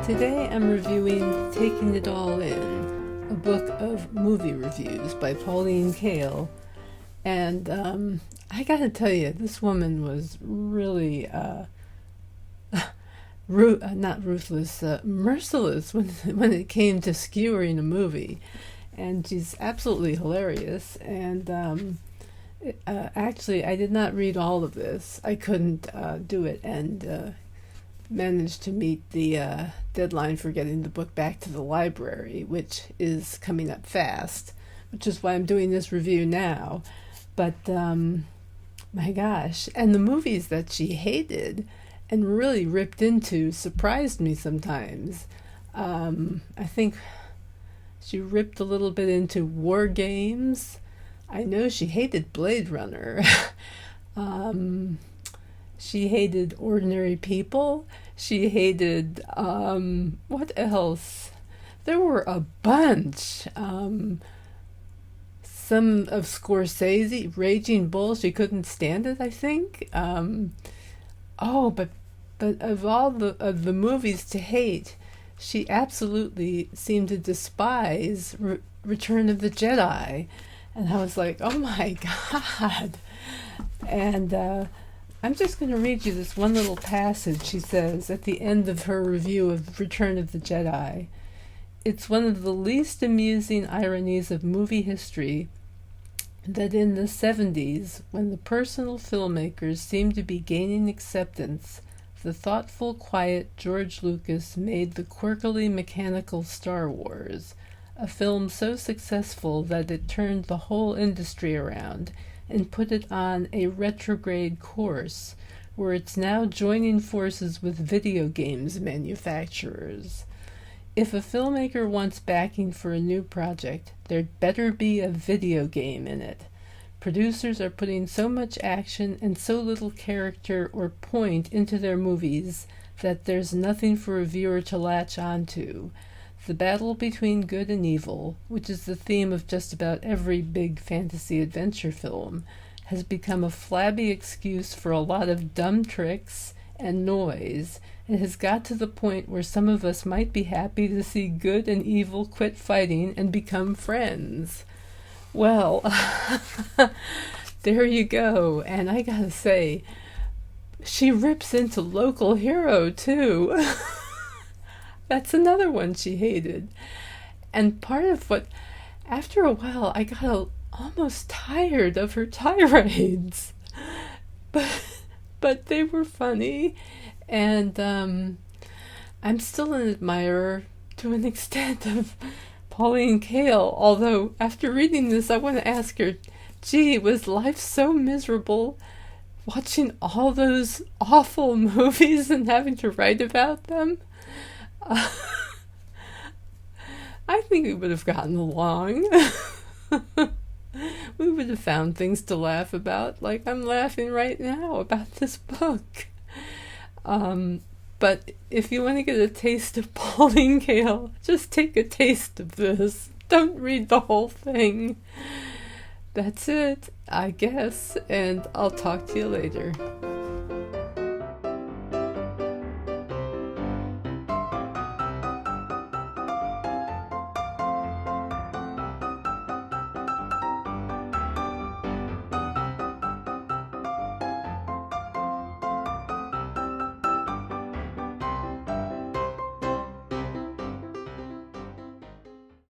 Today I'm reviewing Taking It All In, a book of movie reviews by Pauline Kael. And I gotta tell you, this woman was really merciless when it came to skewering a movie. And she's absolutely hilarious. And actually, I did not read all of this. I couldn't do it, and managed to meet the deadline for getting the book back to the library, which is coming up fast, which is why I'm doing this review now. But my gosh, and the movies that she hated and really ripped into surprised me sometimes. I think she ripped a little bit into War Games. I know she hated Blade Runner. She hated Ordinary People. She hated, what else? There were a bunch. Some of Scorsese, Raging Bull, she couldn't stand it, I think. But of all of the movies to hate, she absolutely seemed to despise Return of the Jedi. And I was like, oh my God. And I'm just going to read you this one little passage she says at the end of her review of Return of the Jedi. It's one of the least amusing ironies of movie history that in the 70s, when the personal filmmakers seemed to be gaining acceptance, the thoughtful, quiet George Lucas made the quirkily mechanical Star Wars, a film so successful that it turned the whole industry around and put it on a retrograde course, where it's now joining forces with video games manufacturers. If a filmmaker wants backing for a new project, there'd better be a video game in it. Producers are putting so much action and so little character or point into their movies that there's nothing for a viewer to latch onto. The battle between good and evil, which is the theme of just about every big fantasy adventure film, has become a flabby excuse for a lot of dumb tricks and noise. It has got to the point where some of us might be happy to see good and evil quit fighting and become friends. Well, there you go. And I gotta say, she rips into Local Hero, too. That's another one she hated. And part of what, after a while, I got almost tired of her tirades. But they were funny. And I'm still an admirer to an extent of Pauline Kael. Although, after reading this, I want to ask her, gee, was life so miserable watching all those awful movies and having to write about them? I think we would have gotten along. We would have found things to laugh about, like I'm laughing right now about this book. But if you want to get a taste of Pauline Kael, just take a taste of this. Don't read the whole thing. That's it, I guess, and I'll talk to you later.